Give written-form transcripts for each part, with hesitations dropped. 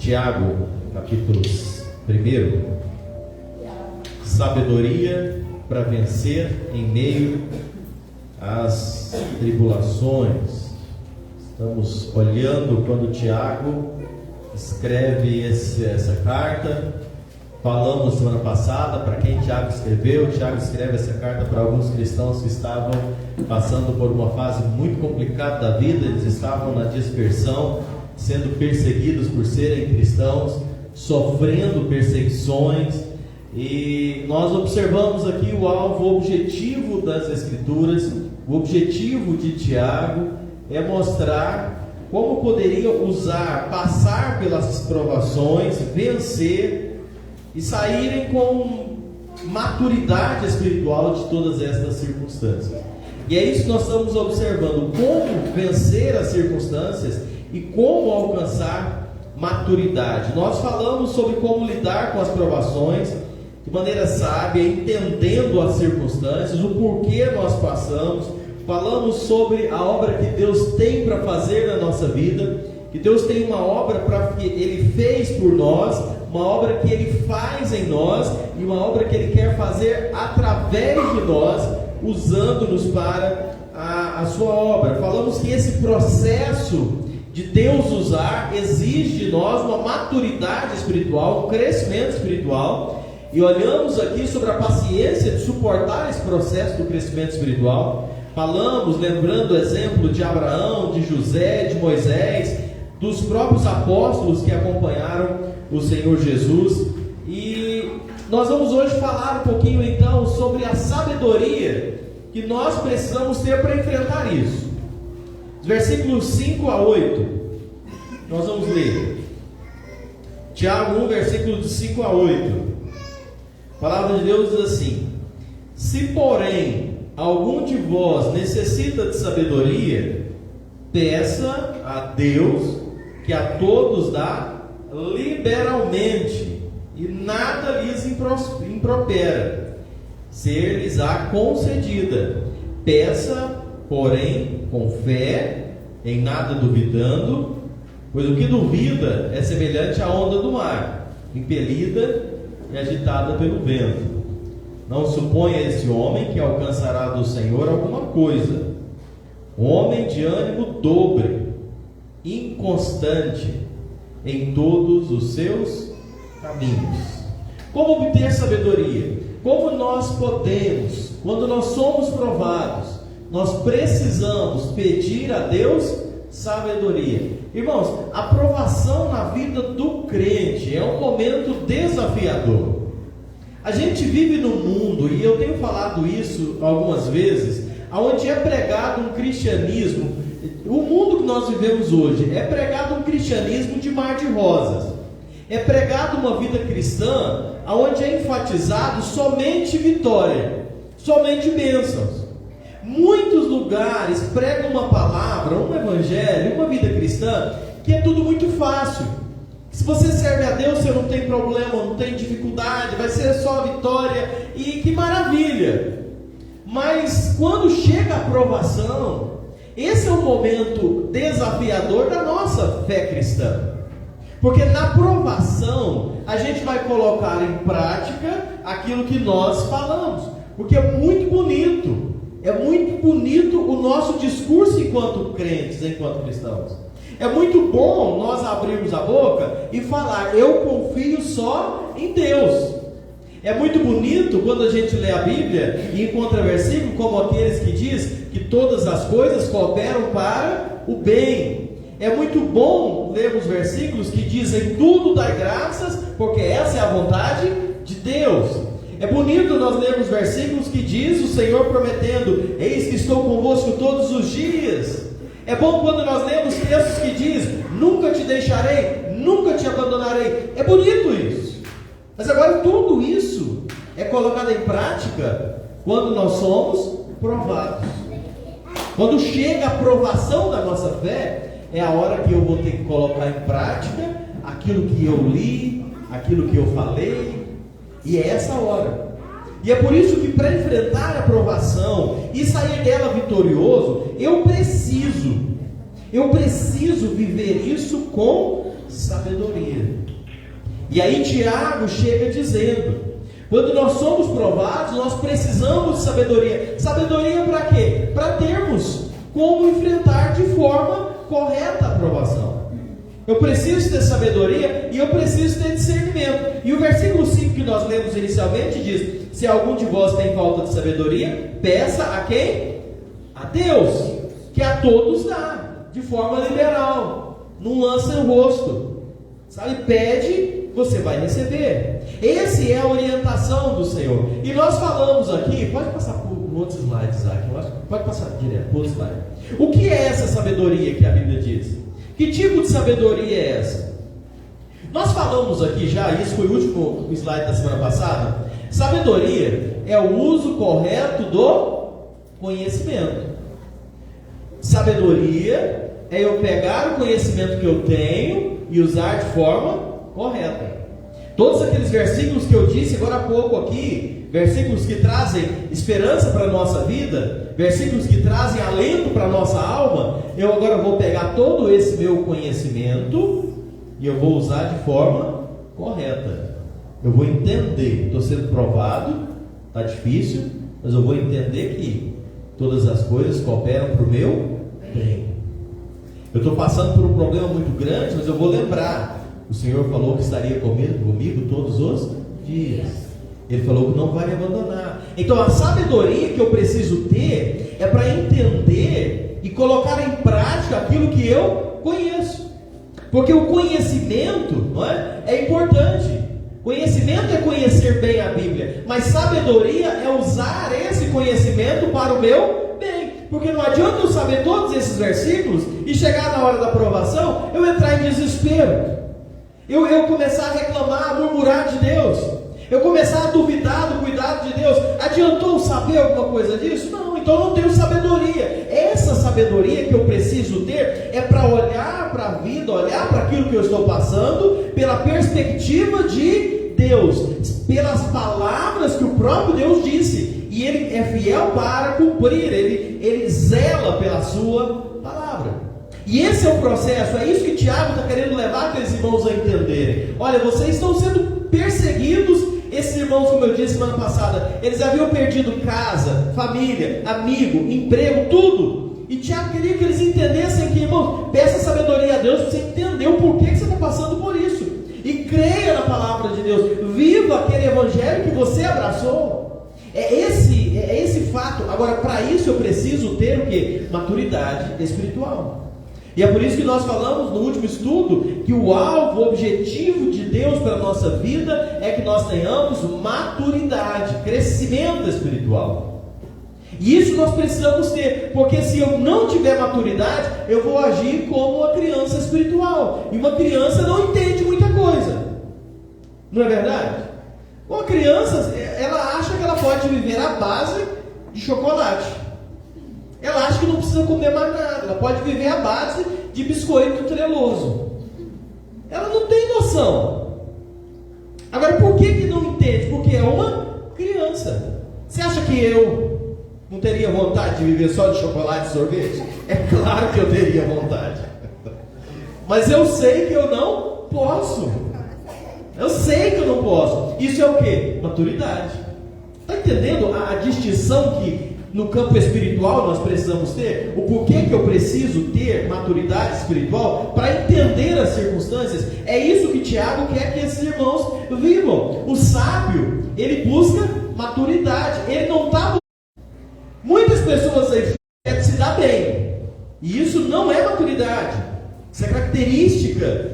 Tiago, capítulo 1. Sabedoria para vencer em meio às tribulações. Estamos olhando quando Tiago escreve essa carta. Falamos semana passada para quem Tiago escreveu. Tiago escreve essa carta para alguns cristãos que estavam passando por uma fase muito complicada da vida. Eles estavam na dispersão, sendo perseguidos por serem cristãos, sofrendo perseguições. E nós observamos aqui o alvo, o objetivo das Escrituras. O objetivo de Tiago é mostrar como poderia passar pelas provações, vencer e saírem com maturidade espiritual de todas estas circunstâncias. E é isso que nós estamos observando: como vencer as circunstâncias e como alcançar maturidade. Nós falamos sobre como lidar com as provações de maneira sábia, entendendo as circunstâncias, o porquê nós passamos. Falamos sobre a obra que Deus tem para fazer na nossa vida, que Deus tem uma obra que Ele fez por nós, uma obra que Ele faz em nós e uma obra que Ele quer fazer através de nós, usando-nos para a sua obra. Falamos que esse processo de Deus usar exige de nós uma maturidade espiritual, um crescimento espiritual. E olhamos aqui sobre a paciência de suportar esse processo do crescimento espiritual. Falamos, lembrando o exemplo de Abraão, de José, de Moisés, dos próprios apóstolos que acompanharam o Senhor Jesus. E nós vamos hoje falar um pouquinho então sobre a sabedoria que nós precisamos ter para enfrentar isso. Os versículos 5 a 8, nós vamos ler. Tiago 1, versículos 5 a 8. A palavra de Deus diz assim: se porém algum de vós necessita de sabedoria, peça a Deus, que a todos dá liberalmente, e nada lhes impropera, ser-lhes-á concedida. Peça, porém, com fé, em nada duvidando, pois o que duvida é semelhante à onda do mar, impelida e agitada pelo vento. Não suponha esse homem que alcançará do Senhor alguma coisa. Homem de ânimo dobre, inconstante em todos os seus caminhos. Como obter sabedoria? Como nós podemos, quando nós somos provados, nós precisamos pedir a Deus sabedoria. Irmãos, a provação na vida do crente é um momento desafiador. A gente vive num mundo, e eu tenho falado isso algumas vezes, onde é pregado um cristianismo. O mundo que nós vivemos hoje é pregado um cristianismo de mar de rosas. É pregado uma vida cristã onde é enfatizado somente vitória, somente bênçãos. Muitos lugares pregam uma palavra, um evangelho, uma vida cristã, que é tudo muito fácil. Se você serve a Deus, você não tem problema, não tem dificuldade, vai ser só vitória, e que maravilha. Mas quando chega a provação, esse é um momento desafiador da nossa fé cristã. Porque na provação, a gente vai colocar em prática aquilo que nós falamos. Porque é muito bonito o nosso discurso enquanto crentes, enquanto cristãos. É muito bom nós abrirmos a boca e falar: eu confio só em Deus. É muito bonito quando a gente lê a Bíblia e encontra versículos como aqueles que diz que todas as coisas cooperam para o bem. É muito bom ler os versículos que dizem: tudo dai graças, porque essa é a vontade de Deus. É bonito nós lermos versículos que diz o Senhor prometendo: eis que estou convosco todos os dias. É bom quando nós lemos textos que diz: nunca te deixarei, nunca te abandonarei. É bonito isso. Mas agora tudo isso é colocado em prática quando nós somos provados. Quando chega a provação da nossa fé, é a hora que eu vou ter que colocar em prática aquilo que eu li, aquilo que eu falei. E é essa hora. E é por isso que para enfrentar a provação e sair dela vitorioso, eu preciso viver isso com sabedoria. E aí Tiago chega dizendo: quando nós somos provados, nós precisamos de sabedoria. Sabedoria para quê? Para termos como enfrentar de forma correta a provação. Eu preciso ter sabedoria e eu preciso ter discernimento. E o versículo 5 que nós lemos inicialmente diz: se algum de vós tem falta de sabedoria, peça a quem? A Deus, que a todos dá, de forma liberal, não lança o rosto, sabe? Pede, você vai receber. Essa é a orientação do Senhor. E nós falamos aqui, pode passar por outros slides, Isaac, pode passar direto por outro slide. O que é essa sabedoria que a Bíblia diz? Que tipo de sabedoria é essa? Nós falamos aqui já, isso foi o último slide da semana passada. Sabedoria é o uso correto do conhecimento. Sabedoria é eu pegar o conhecimento que eu tenho e usar de forma correta. Todos aqueles versículos que eu disse agora há pouco aqui, versículos que trazem esperança para a nossa vida, versículos que trazem alento para a nossa alma, eu agora vou pegar todo esse meu conhecimento e eu vou usar de forma correta. Eu vou entender, estou sendo provado, está difícil, mas eu vou entender que todas as coisas cooperam para o meu bem. Eu estou passando por um problema muito grande, mas eu vou lembrar. O Senhor falou que estaria comigo todos os dias. Ele falou que não vai me abandonar. Então a sabedoria que eu preciso ter é para entender e colocar em prática aquilo que eu conheço. Porque o conhecimento, não é importante. Conhecimento é conhecer bem a Bíblia, mas sabedoria é usar esse conhecimento para o meu bem. Porque não adianta eu saber todos esses versículos e chegar na hora da aprovação, eu entrar em desespero. Eu começar a reclamar, a murmurar de Deus. Eu começar a duvidar do cuidado de Deus. Adiantou saber alguma coisa disso? Não, então eu não tenho sabedoria. Essa sabedoria que eu preciso ter é para olhar para a vida, olhar para aquilo que eu estou passando, pela perspectiva de Deus, pelas palavras que o próprio Deus disse. E Ele é fiel para cumprir, Ele zela pela sua palavra. E esse é o processo, é isso que Tiago está querendo levar aqueles irmãos a entenderem. Olha, vocês estão sendo perseguidos. Esses irmãos, como eu disse semana passada, eles haviam perdido casa, família, amigo, emprego, tudo. E Tiago queria que eles entendessem que, irmão, peça sabedoria a Deus para você entender o porquê que você está passando por isso. E creia na palavra de Deus. Viva aquele evangelho que você abraçou. É esse fato. Agora, para isso eu preciso ter o quê? Maturidade espiritual. E é por isso que nós falamos no último estudo que o alvo, o objetivo de Deus para a nossa vida é que nós tenhamos maturidade, crescimento espiritual. E isso nós precisamos ter, porque se eu não tiver maturidade, eu vou agir como uma criança espiritual. E uma criança não entende muita coisa. Não é verdade? Uma criança, ela acha que ela pode viver à base de chocolate. Ela acha que não precisa comer mais nada. Ela pode viver à base de biscoito treloso. Ela não tem noção. Agora, por que não entende? Porque é uma criança. Você acha que eu não teria vontade de viver só de chocolate e sorvete? É claro que eu teria vontade. Mas eu sei que eu não posso. Eu sei que eu não posso. Isso é o quê? Maturidade. Está entendendo a distinção que no campo espiritual nós precisamos ter? O porquê que eu preciso ter maturidade espiritual para entender as circunstâncias? É isso que Tiago quer que esses irmãos vivam. O sábio, ele busca maturidade. Ele não está... Muitas pessoas aí querem se dar bem. E isso não é maturidade. Isso é característica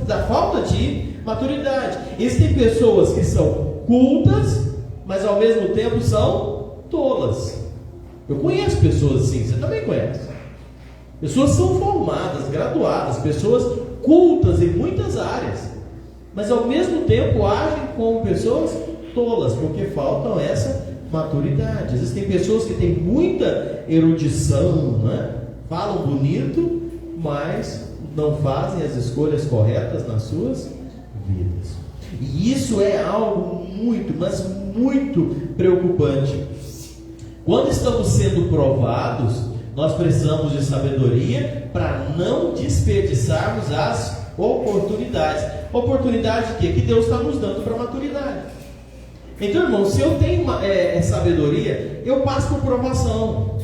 da falta de maturidade. Existem pessoas que são cultas, mas ao mesmo tempo são tolas. Eu conheço pessoas assim, você também conhece. Pessoas são formadas, graduadas, pessoas cultas em muitas áreas, mas ao mesmo tempo agem como pessoas tolas, porque faltam essa maturidade. Existem pessoas que têm muita erudição, né? Falam bonito, mas não fazem as escolhas corretas nas suas vidas. E isso é algo muito, mas muito preocupante. Quando estamos sendo provados, Nós precisamos de sabedoria para não desperdiçarmos as oportunidades. Oportunidade de quê? Que Deus está nos dando para maturidade. Então, irmão, se eu tenho sabedoria, eu passo por provação.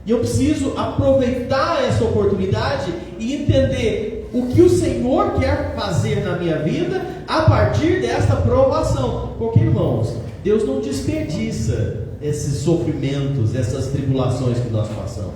E eu preciso aproveitar essa oportunidade e entender o que o Senhor quer fazer na minha vida a partir dessa provação. Porque, irmãos, Deus não desperdiça esses sofrimentos, essas tribulações que nós passamos.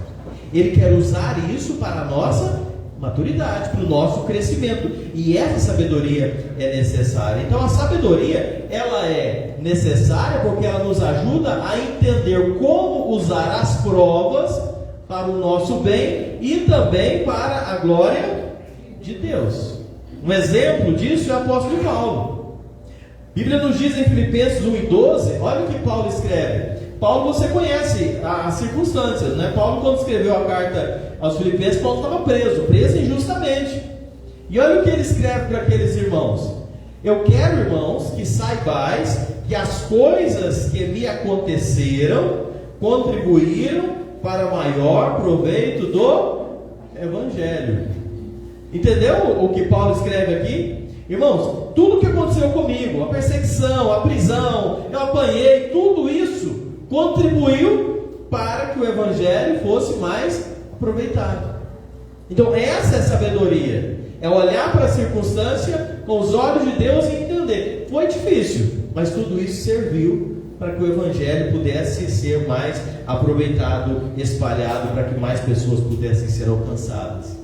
Ele quer usar isso para a nossa maturidade, para o nosso crescimento. E essa sabedoria é necessária. Então a sabedoria, ela é necessária porque ela nos ajuda a entender como usar as provas para o nosso bem e também para a glória de Deus. Um exemplo disso é o apóstolo Paulo. A Bíblia nos diz em Filipenses 1:12, olha o que Paulo escreve. Paulo, você conhece as circunstâncias, né? Paulo, quando escreveu a carta aos Filipenses, Paulo estava preso injustamente. E olha o que ele escreve para aqueles irmãos: eu quero, irmãos, que saibais que as coisas que me aconteceram contribuíram para maior proveito do Evangelho. Entendeu o que Paulo escreve aqui? Irmãos, tudo que aconteceu comigo, a perseguição, a prisão, eu apanhei, tudo isso contribuiu para que o Evangelho fosse mais aproveitado. Então essa é a sabedoria, é olhar para a circunstância com os olhos de Deus e entender. Foi difícil, mas tudo isso serviu para que o Evangelho pudesse ser mais aproveitado, espalhado, para que mais pessoas pudessem ser alcançadas.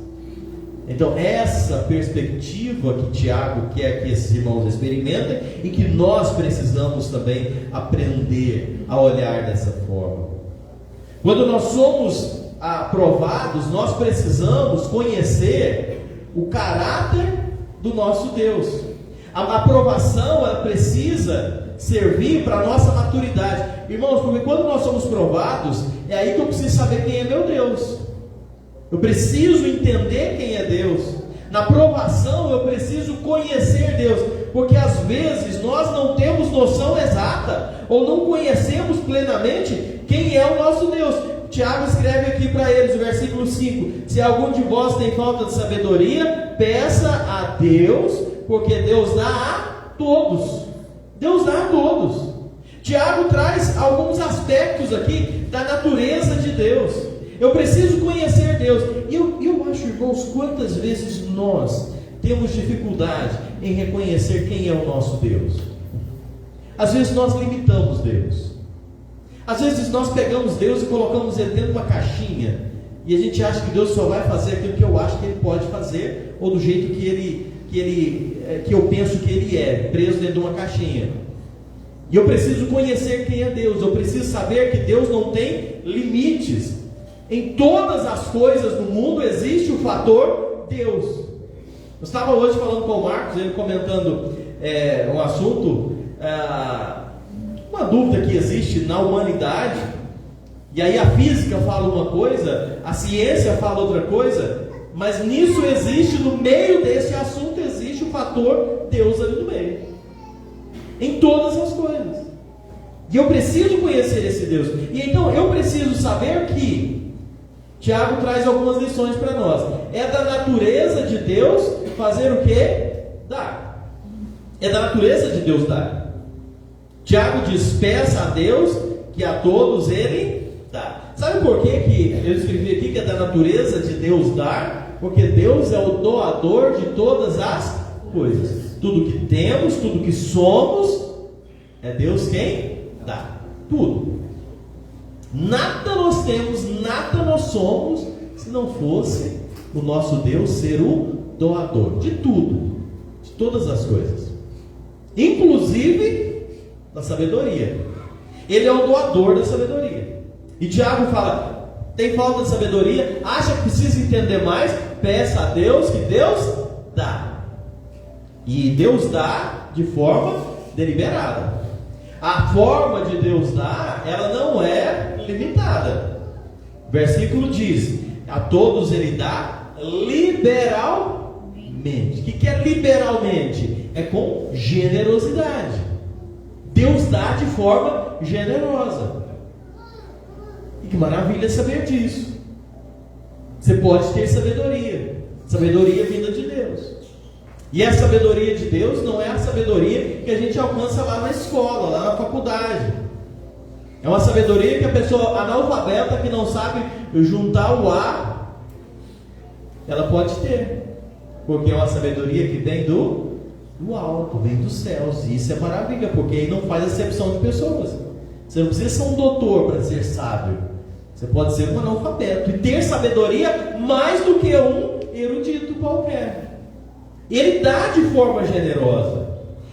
Então essa perspectiva que Tiago quer que esses irmãos experimentem e que nós precisamos também aprender a olhar dessa forma. Quando nós somos aprovados, nós precisamos conhecer o caráter do nosso Deus. A aprovação, ela precisa servir para a nossa maturidade. Irmãos, porque quando nós somos provados, é aí que eu preciso saber quem é meu Deus. Eu preciso entender quem é Deus. Na provação eu preciso conhecer Deus, porque às vezes nós não temos noção exata, ou não conhecemos plenamente quem é o nosso Deus. Tiago escreve aqui para eles, o versículo 5: se algum de vós tem falta de sabedoria, peça a Deus, porque Deus dá a todos. Deus dá a todos. Tiago traz alguns aspectos aqui da natureza de Deus. Eu preciso conhecer Deus. E eu acho, irmãos, quantas vezes nós temos dificuldade em reconhecer quem é o nosso Deus. Às vezes nós limitamos Deus. Às vezes nós pegamos Deus e colocamos Ele dentro de uma caixinha, e a gente acha que Deus só vai fazer aquilo que eu acho que Ele pode fazer, ou do jeito que eu penso que Ele é, preso dentro de uma caixinha. E eu preciso conhecer quem é Deus. Eu preciso saber que Deus não tem limites. Em todas as coisas do mundo existe o fator Deus. Eu estava hoje falando com o Marcos, ele comentando um assunto, uma dúvida que existe na humanidade, e aí a física fala uma coisa, a ciência fala outra coisa, mas nisso existe, no meio desse assunto, existe o fator Deus ali no meio, em todas as coisas. E eu preciso conhecer esse Deus. E então eu preciso saber que Tiago traz algumas lições para nós. É da natureza de Deus fazer o quê? Dar. É da natureza de Deus dar. Tiago diz: peça a Deus que a todos Ele dá. Sabe por que eu escrevi aqui que é da natureza de Deus dar? Porque Deus é o doador de todas as coisas. Tudo que temos, tudo que somos, é Deus quem dá. Tudo. Nada nós temos, nada nós somos, se não fosse o nosso Deus ser o doador de tudo, de todas as coisas, inclusive da sabedoria. Ele é o doador da sabedoria. E Tiago fala: tem falta de sabedoria, acha que precisa entender mais, peça a Deus, que Deus dá. E Deus dá de forma deliberada. A forma de Deus dar, ela não é limitada. O versículo diz: a todos Ele dá liberalmente. O que é liberalmente? É com generosidade. Deus dá de forma generosa. E que maravilha saber disso. Você pode ter sabedoria vinda de Deus. E a sabedoria de Deus não é a sabedoria que a gente alcança lá na escola, lá na faculdade. É uma sabedoria que a pessoa analfabeta que não sabe juntar o A, ela pode ter, porque é uma sabedoria que vem do alto, vem dos céus. E isso é maravilha, porque aí não faz acepção de pessoas. Você não precisa ser um doutor para ser sábio. Você pode ser um analfabeto e ter sabedoria mais do que um erudito qualquer. Ele dá de forma generosa.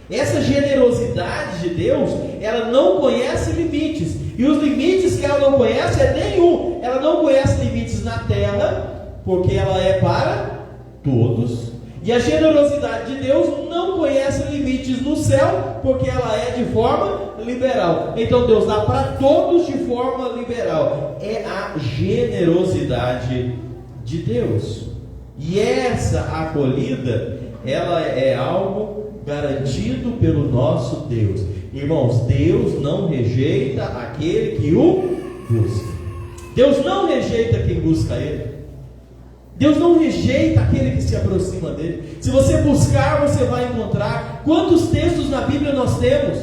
Essa generosidade de Deus, ela não conhece limites. E os limites que ela não conhece é nenhum. Ela não conhece limites na terra, porque ela é para todos. E a generosidade de Deus não conhece limites no céu, porque ela é de forma liberal. Então Deus dá para todos de forma liberal. É a generosidade de Deus. E essa acolhida, ela é algo garantido pelo nosso Deus. Irmãos, Deus não rejeita aquele que o busca. Deus não rejeita quem busca Ele. Deus não rejeita aquele que se aproxima dele. Se você buscar, você vai encontrar. Quantos textos na Bíblia nós temos?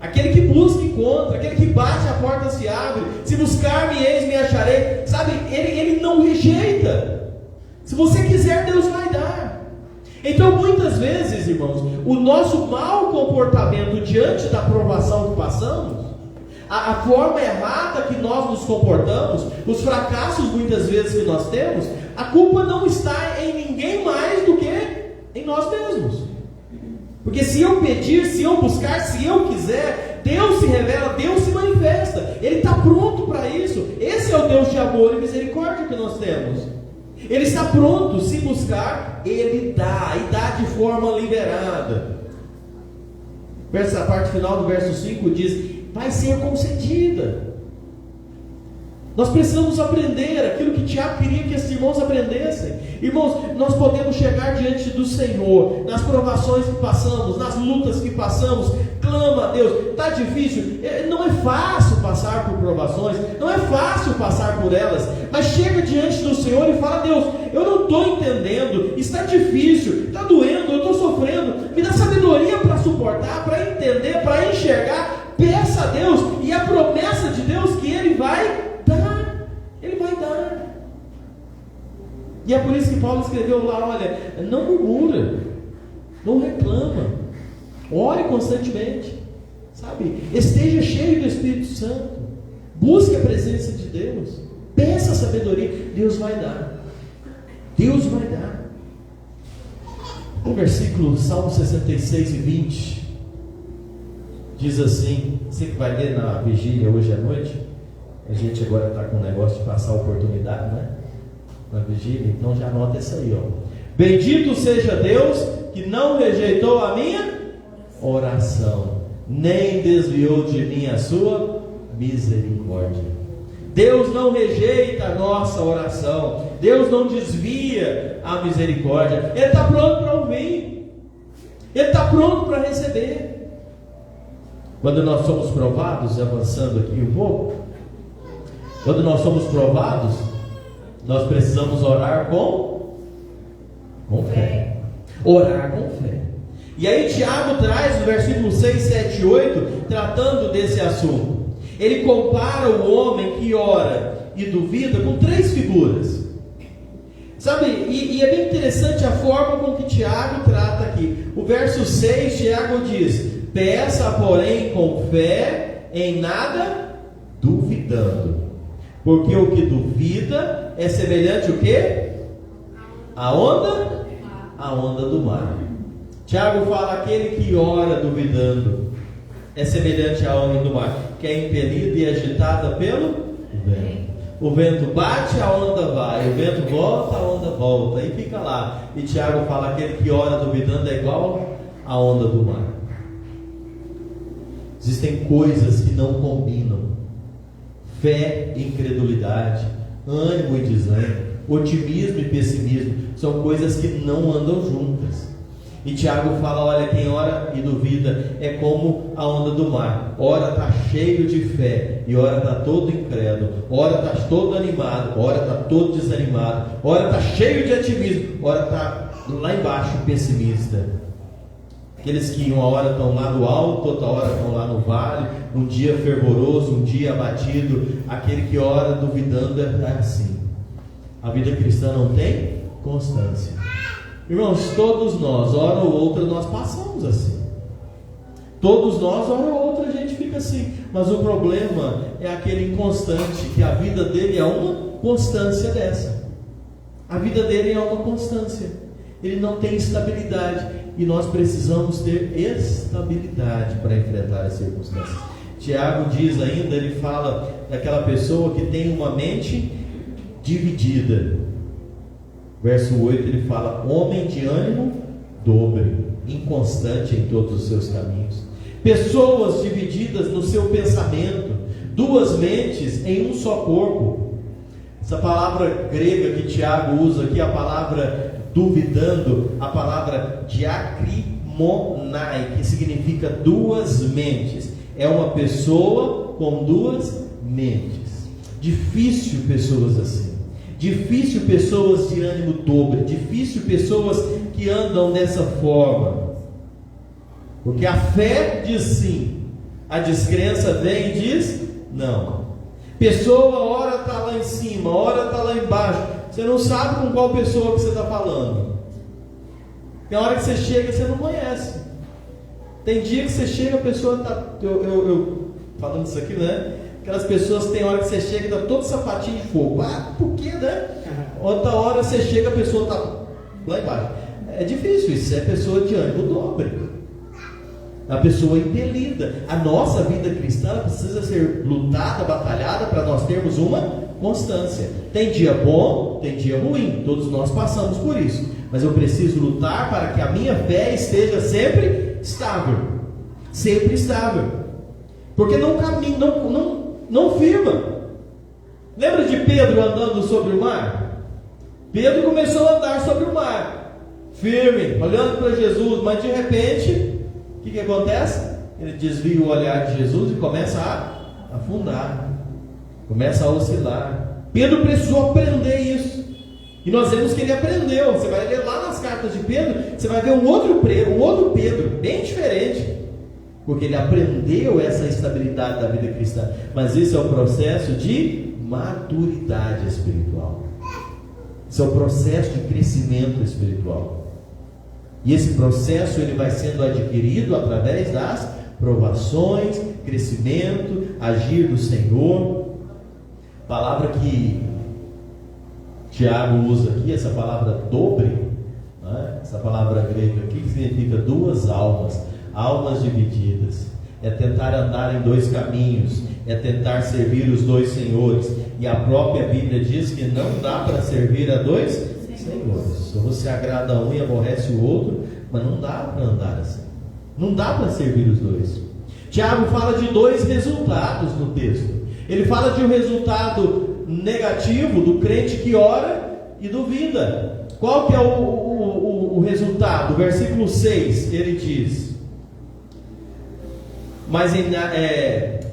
Aquele que busca, encontra. Aquele que bate, a porta se abre. Se buscar-me, eis, me acharei. Sabe, ele não rejeita. Se você quiser, Deus vai dar. Então, muitas vezes, irmãos, o nosso mau comportamento diante da provação que passamos, a forma errada que nós nos comportamos, os fracassos muitas vezes que nós temos, a culpa não está em ninguém mais do que em nós mesmos. Porque se eu pedir, se eu buscar, se eu quiser, Deus se revela, Deus se manifesta. Ele está pronto para isso. Esse é o Deus de amor e misericórdia que nós temos. Ele está pronto, se buscar, Ele dá, e dá de forma liberada. A parte final do verso 5 diz: vai ser concedida. Nós precisamos aprender aquilo que Tiago queria que esses irmãos aprendessem. Irmãos, nós podemos chegar diante do Senhor, nas provações que passamos, nas lutas que passamos, clama a Deus. Está difícil, não é fácil passar por provações, não é fácil passar por elas, mas chega diante do Senhor e fala: Deus, eu não estou entendendo, está difícil, está doendo, eu estou sofrendo, me dá sabedoria para suportar, para entender, para enxergar. Peça a Deus, e a promessa de Deus que Ele vai dar. Ele vai dar. E é por isso que Paulo escreveu lá: olha, não murmura, não reclama, ore constantemente, sabe? Esteja cheio do Espírito Santo, busque a presença de Deus, peça a sabedoria. Deus vai dar. Deus vai dar. O versículo Salmo 66 e 20 diz assim, você que vai ler na vigília hoje à noite, a gente agora está com um negócio de passar a oportunidade, né? Na vigília, então já anota isso aí, ó. Bendito seja Deus que não rejeitou a minha oração, nem desviou de mim a sua misericórdia. Deus não rejeita a nossa oração, Deus não desvia a misericórdia. Ele está pronto para ouvir, Ele está pronto para receber. Quando nós somos provados, avançando aqui um pouco, quando nós somos provados, nós precisamos orar com fé. Orar com fé. E aí Tiago traz no versículo 6, 7 e 8, tratando desse assunto. Ele compara o homem que ora e duvida com 3 figuras. Sabe, e é bem interessante a forma com que Tiago trata aqui. O verso 6, Tiago diz: peça, porém, com fé, em nada duvidando. Porque o que duvida é semelhante o quê? A onda? A onda do mar. Tiago fala: aquele que ora duvidando é semelhante à onda do mar, que é impelida e agitada pelo vento. O vento bate, a onda vai, o vento volta, a onda volta, e fica lá. E Tiago fala: aquele que ora duvidando é igual à onda do mar. Existem coisas que não combinam. Fé e incredulidade, ânimo e desânimo, otimismo e pessimismo, são coisas que não andam juntas. E Tiago fala, olha, quem ora e duvida é como a onda do mar. Ora está cheio de fé, e ora está todo incrédulo. Ora está todo animado, ora está todo desanimado. Ora está cheio de ativismo, ora está lá embaixo pessimista. Aqueles que uma hora estão lá no alto, outra hora estão lá no vale, um dia fervoroso, um dia abatido. Aquele que ora duvidando é assim. A vida cristã não tem constância. Irmãos, todos nós, hora ou outra, nós passamos assim. Todos nós, hora ou outra, a gente fica assim. Mas o problema é aquele inconstante, que a vida dele é uma constância dessa. A vida dele é uma constância. Ele não tem estabilidade. E nós precisamos ter estabilidade para enfrentar as circunstâncias. Tiago diz ainda, ele fala daquela pessoa que tem uma mente dividida. Verso 8 ele fala, homem de ânimo dobre, inconstante em todos os seus caminhos. Pessoas divididas no seu pensamento, duas mentes em um só corpo. Essa palavra grega que Tiago usa aqui, a palavra duvidando, a palavra diacrimonai, que significa duas mentes. É uma pessoa com duas mentes. Difícil pessoas assim. Difícil pessoas de ânimo dobre, difícil pessoas que andam dessa forma, porque a fé diz sim, a descrença vem e diz não. Pessoa, ora está lá em cima, ora está lá embaixo, você não sabe com qual pessoa que você está falando. Tem hora que você chega, você não conhece. Tem dia que você chega, a pessoa está, eu falando isso aqui, né? Aquelas pessoas que tem hora que você chega e dá todo sapatinho de fogo. Ah, por quê, né? Outra hora você chega, a pessoa está lá embaixo. É difícil isso, é pessoa de ânimo dobre. A pessoa impelida. A nossa vida cristã precisa ser lutada, batalhada, para nós termos uma constância. Tem dia bom, tem dia ruim. Todos nós passamos por isso. Mas eu preciso lutar para que a minha fé esteja sempre estável. Sempre estável. Porque não caminha, não firma. Lembra de Pedro andando sobre o mar? Pedro começou a andar sobre o mar, firme, olhando para Jesus, mas de repente, o que acontece? Ele desvia o olhar de Jesus e começa a afundar, começa a oscilar. Pedro precisou aprender isso, e nós vemos que ele aprendeu. Você vai ler lá nas cartas de Pedro, você vai ver um outro Pedro, bem diferente, porque ele aprendeu essa estabilidade da vida cristã. Mas esse é o processo de maturidade espiritual. Esse é o processo de crescimento espiritual. E esse processo ele vai sendo adquirido através das provações, crescimento, agir do Senhor. Palavra que Tiago usa aqui, essa palavra dobre, né? Essa palavra grega aqui que significa duas almas. Almas divididas, é tentar andar em dois caminhos, é tentar servir os dois senhores. E a própria Bíblia diz que não dá para servir a dois senhores. Ou você agrada a um e aborrece o outro, mas não dá para andar assim. Não dá para servir os dois. Tiago fala de dois resultados no texto. Ele fala de um resultado negativo do crente que ora e duvida. Qual que é o resultado? Versículo 6, ele diz: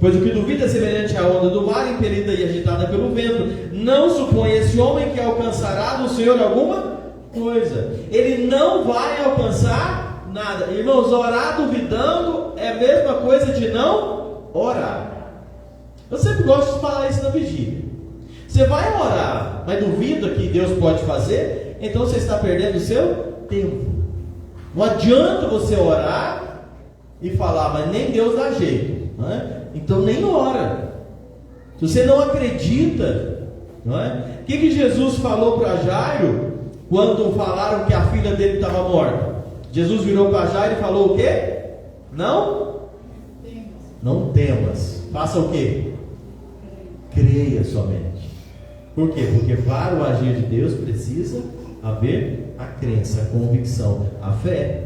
pois o que duvida é semelhante à onda do mar, impelida e agitada pelo vento. Não supõe esse homem que alcançará do Senhor alguma coisa. Ele não vai alcançar nada. Irmãos, orar duvidando é a mesma coisa de não orar. Eu sempre gosto de falar isso na vigília. Você vai orar, mas duvida que Deus pode fazer, então você está perdendo o seu tempo. Não adianta você orar e falar, mas nem Deus dá jeito, não é? Então nem ora. Se você não acredita, não é? O que Jesus falou para Jairo quando falaram que a filha dele estava morta? Jesus virou para Jairo e falou o quê? Não temas. Faça o quê? Creia somente. Por quê? Porque para o agir de Deus precisa haver a crença, a convicção, a fé.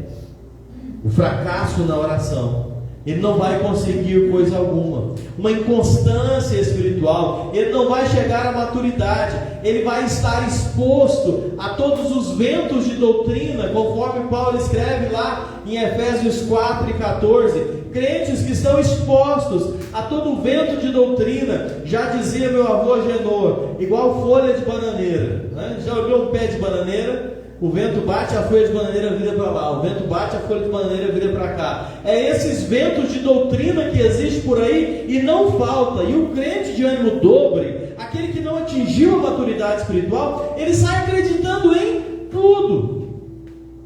O fracasso na oração, ele não vai conseguir coisa alguma. Uma inconstância espiritual, ele não vai chegar à maturidade. ele vai estar exposto a todos os ventos de doutrina, conforme Paulo escreve lá em Efésios 4:14. Crentes que estão expostos a todo vento de doutrina, já dizia meu avô Agenor, igual folha de bananeira, né? Já olhou um pé de bananeira? O vento bate, a folha de bananeira vira para lá, o vento bate, a folha de bananeira vira para cá. É esses ventos de doutrina que existem por aí e não falta. E o crente de ânimo dobre, aquele que não atingiu a maturidade espiritual, ele sai acreditando em tudo.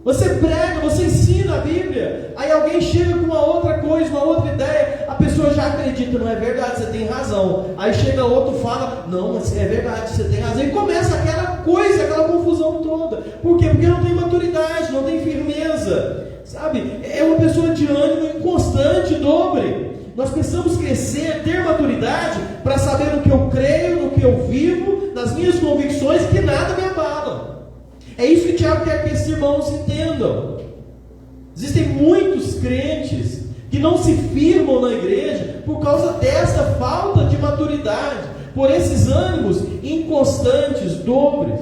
Você prega, você ensina a Bíblia, aí alguém chega com uma outra coisa, uma outra ideia, a pessoa já acredita, não é verdade, você tem razão. Aí chega outro e fala, não, mas é verdade, você tem razão. E começa aquela coisa, aquela confusão toda. Por quê? Porque não tem maturidade, não tem firmeza, sabe? É uma pessoa de ânimo inconstante, dobre. Nós precisamos crescer, ter maturidade, para saber no que eu creio, no que eu vivo, nas minhas convicções, que nada me abala. É isso que Tiago quer que esses irmãos entendam. Existem muitos crentes que não se firmam na igreja por causa dessa falta de maturidade, por esses ânimos inconstantes, dobres.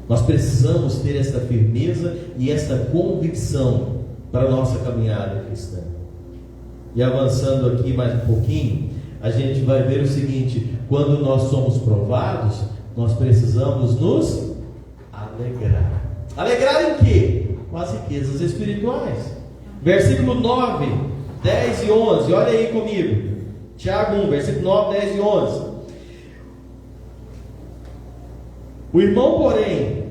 Nós precisamos ter esta firmeza e esta convicção para a nossa caminhada cristã. E avançando aqui mais um pouquinho, a gente vai ver o seguinte: quando nós somos provados, nós precisamos nos alegrar. Alegrar em quê? Com as riquezas espirituais. Versículo 9, 10 e 11. Olha aí comigo. Tiago 1, versículo 9, 10 e 11. O irmão, porém,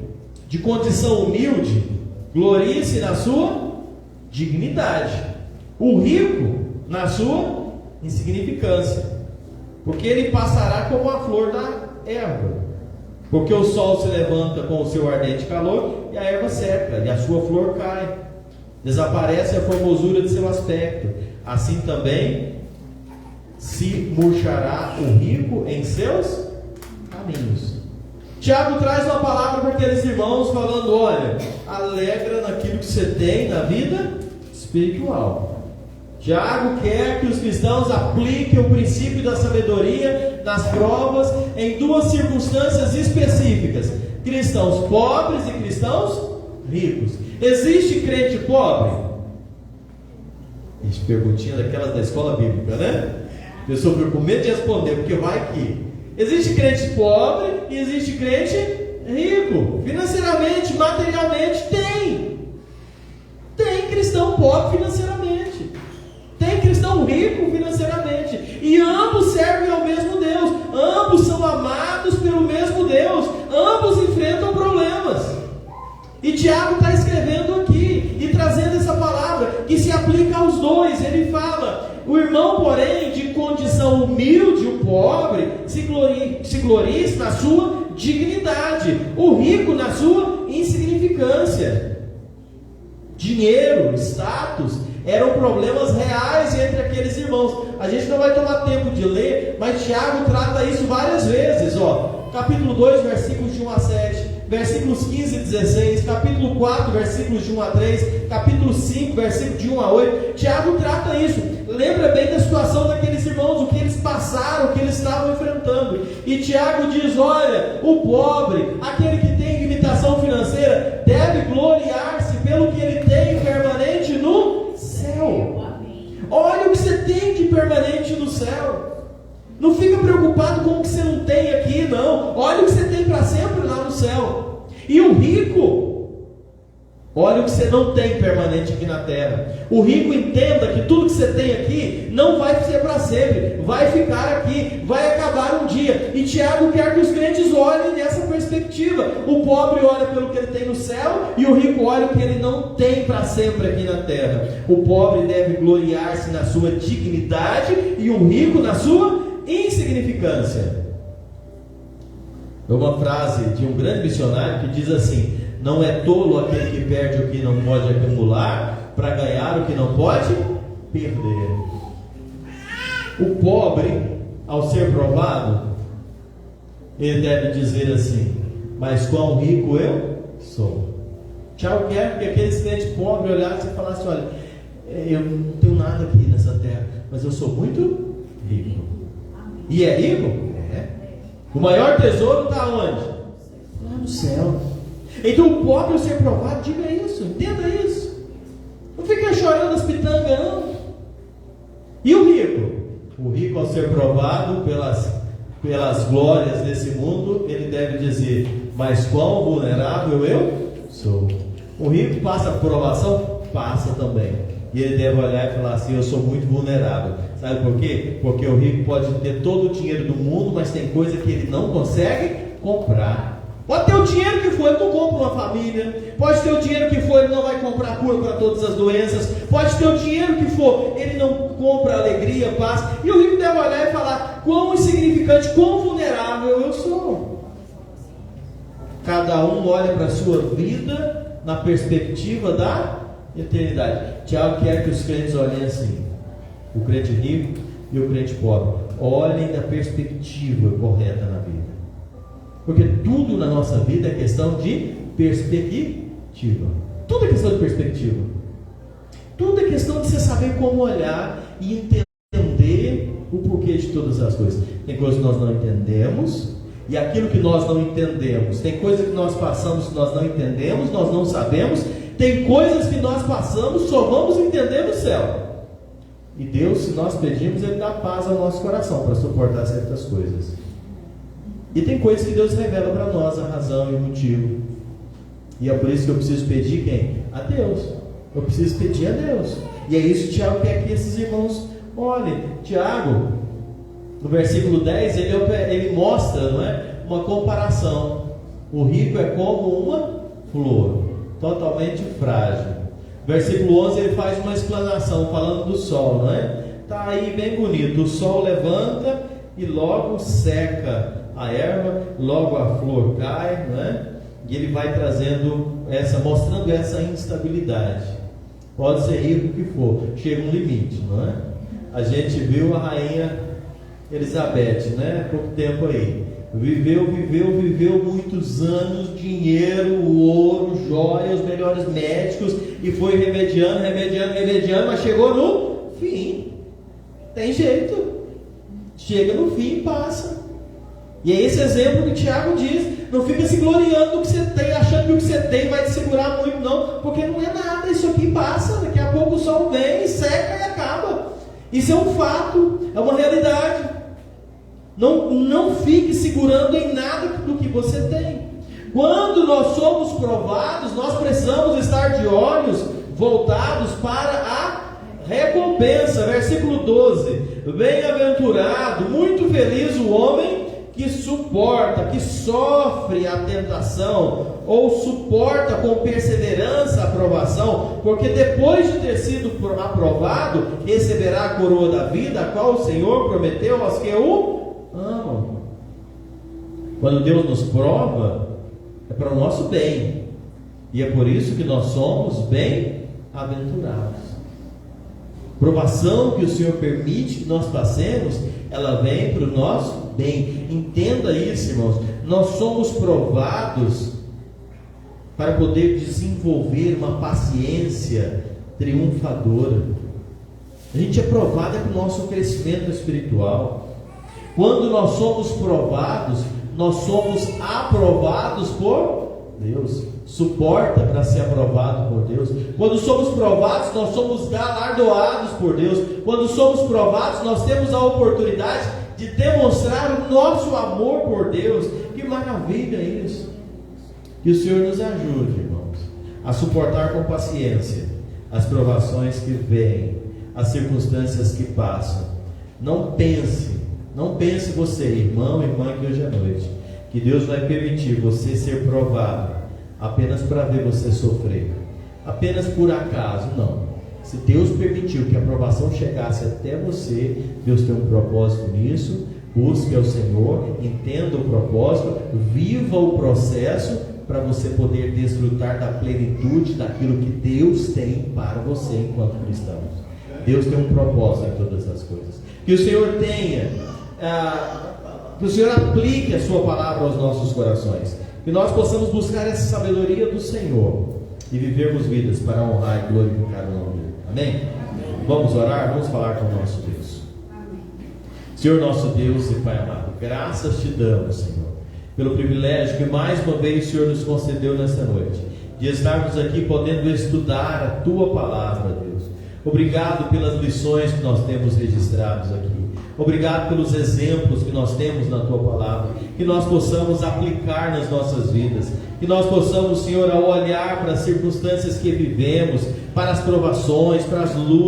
de condição humilde, glorie-se na sua dignidade. O rico na sua insignificância, porque ele passará como a flor da erva. Porque o sol se levanta com o seu ardente calor, e a erva seca, e a sua flor cai. Desaparece a formosura de seu aspecto. Assim também se murchará o rico em seus caminhos. Tiago traz uma palavra para aqueles irmãos, falando: olha, alegra naquilo que você tem na vida espiritual. Tiago quer que os cristãos apliquem o princípio da sabedoria nas provas em duas circunstâncias específicas: cristãos pobres e cristãos ricos. Existe crente pobre? Isso, perguntinha daquelas da escola bíblica, né? A pessoa fica com medo de responder, porque vai que existe crente pobre e existe crente rico. Financeiramente, materialmente, tem cristão pobre financeiramente, tem cristão rico financeiramente, e ambos servem ao mesmo Deus, ambos são amados pelo mesmo Deus, ambos enfrentam problemas. E Tiago está escrevendo aqui e trazendo essa palavra que se aplica aos dois. Ele fala: o irmão, porém, de condição humilde, o pobre, se glorie na sua dignidade, o rico na sua insignificância. Dinheiro, status, eram problemas reais entre aqueles irmãos. A gente não vai tomar tempo de ler, mas Tiago trata isso várias vezes. Capítulo 2, versículos de 1 a 7, versículos 15 e 16, capítulo 4, versículos de 1 a 3, capítulo 5, versículo de 1 a 8. Tiago trata isso. Lembra bem da situação daqueles irmãos, o que eles passaram, o que eles estavam enfrentando. E Tiago diz: olha, o pobre, aquele que tem limitação financeira, deve gloriar-se pelo que ele tem permanente no céu. Olha o que você tem de permanente no céu. Não fica preocupado com o que você não tem aqui, não. Olha o que você tem para sempre lá no céu. E o rico, olha o que você não tem permanente aqui na terra. O rico entenda que tudo que você tem aqui não vai ser para sempre, vai ficar aqui, vai acabar um dia. E Tiago quer que os crentes olhem nessa perspectiva. O pobre olha pelo que ele tem no céu, e o rico olha o que ele não tem para sempre aqui na terra. O pobre deve gloriar-se na sua dignidade, e o rico na sua insignificância. É uma frase de um grande missionário que diz assim: não é tolo aquele que perde o que não pode acumular para ganhar o que não pode perder. O pobre, ao ser provado, ele deve dizer assim: mas quão rico eu sou. Tiago quer que aqueles crentes pobres olhassem e falassem: olha, eu não tenho nada aqui nessa terra, mas eu sou muito rico. E é rico? É. O maior tesouro está onde? Lá no céu. Então o pobre ao ser provado, diga isso, entenda isso. Não fica chorando as pitangas, não. E o rico? O rico ao ser provado pelas glórias desse mundo, ele deve dizer: mas quão vulnerável eu sou. O rico passa a provação? Passa também. E ele deve olhar e falar assim: eu sou muito vulnerável. Sabe por quê? Porque o rico pode ter todo o dinheiro do mundo, mas tem coisa que ele não consegue comprar. Pode ter o dinheiro que for, ele não compra uma família. Pode ter o dinheiro que for, ele não vai comprar cura para todas as doenças. Pode ter o dinheiro que for, ele não compra alegria, paz. E o rico deve olhar e falar: quão insignificante, quão vulnerável eu sou. Cada um olha para a sua vida na perspectiva da eternidade. Tiago quer que os crentes olhem assim: o crente rico e o crente pobre olhem da perspectiva correta na vida. Porque tudo na nossa vida é questão de perspectiva. Tudo é questão de perspectiva. Tudo é questão de você saber como olhar e entender o porquê de todas as coisas. Tem coisas que nós não entendemos, e aquilo que nós não entendemos, tem coisas que nós passamos que nós não entendemos, nós não sabemos. Tem coisas que nós passamos, só vamos entender no céu. E Deus, se nós pedimos, Ele dá paz ao nosso coração para suportar certas coisas. E tem coisas que Deus revela para nós a razão e o motivo. E é por isso que eu preciso pedir quem? A Deus. Eu preciso pedir a Deus. E é isso que Tiago quer que esses irmãos olhem. Tiago, no versículo 10, ele mostra, não é, uma comparação. O rico é como uma flor, totalmente frágil. Versículo 11, ele faz uma explanação falando do sol, não é? Está aí bem bonito. O sol levanta e logo seca a erva, logo a flor cai, não é? E ele vai mostrando essa instabilidade. Pode ser rico que for, chega um limite, não é? A gente viu a rainha Elizabeth, né? Pouco tempo aí. Viveu muitos anos, dinheiro, ouro, joias, os melhores médicos, e foi remediando, mas chegou no fim. Tem jeito. Chega no fim e passa. E é esse exemplo que Tiago diz: não fica se gloriando do que você tem, achando que o que você tem vai te segurar muito, não, porque não é nada, isso aqui passa, daqui a pouco o sol vem, seca e acaba. Isso é um fato, é uma realidade. Não fique segurando em nada do que você tem. Quando nós somos provados, nós precisamos estar de olhos voltados para a recompensa. Versículo 12: bem-aventurado, muito feliz o homem que suporta, que sofre a tentação, ou suporta com perseverança a provação, porque depois de ter sido aprovado, receberá a coroa da vida, a qual o Senhor prometeu aos que o amam. Quando Deus nos prova, é para o nosso bem, e é por isso que nós somos bem-aventurados. Provação que o Senhor permite que nós passemos, ela vem para o nosso bem. Entenda isso, irmãos. Nós somos provados para poder desenvolver uma paciência triunfadora. A gente é provado para o nosso crescimento espiritual. Quando nós somos provados, nós somos aprovados por Deus. Suporta para ser aprovado por Deus. Quando somos provados, nós somos galardoados por Deus. Quando somos provados, nós temos a oportunidade de demonstrar o nosso amor por Deus. Que maravilha isso! Que o Senhor nos ajude, irmãos, a suportar com paciência as provações que vêm, as circunstâncias que passam. Não pense você, irmão, irmã, que hoje à noite, que Deus vai permitir você ser provado apenas para ver você sofrer, apenas por acaso. Não. Se Deus permitiu que a provação chegasse até você, Deus tem um propósito nisso. Busque ao Senhor, entenda o propósito, viva o processo, para você poder desfrutar da plenitude daquilo que Deus tem para você enquanto cristãos. Deus tem um propósito em todas as coisas. Que o Senhor que o Senhor aplique a sua palavra aos nossos corações. Que nós possamos buscar essa sabedoria do Senhor e vivermos vidas para honrar e glorificar o nome dele. Amém? Vamos orar? Vamos falar com o nosso Deus. Senhor nosso Deus e Pai amado, graças te damos, Senhor, pelo privilégio que mais uma vez o Senhor nos concedeu nessa noite, de estarmos aqui podendo estudar a Tua Palavra, Deus. Obrigado pelas lições que nós temos registradas aqui. Obrigado pelos exemplos que nós temos na Tua Palavra, que nós possamos aplicar nas nossas vidas, que nós possamos, Senhor, ao olhar para as circunstâncias que vivemos, para as provações, para as lutas,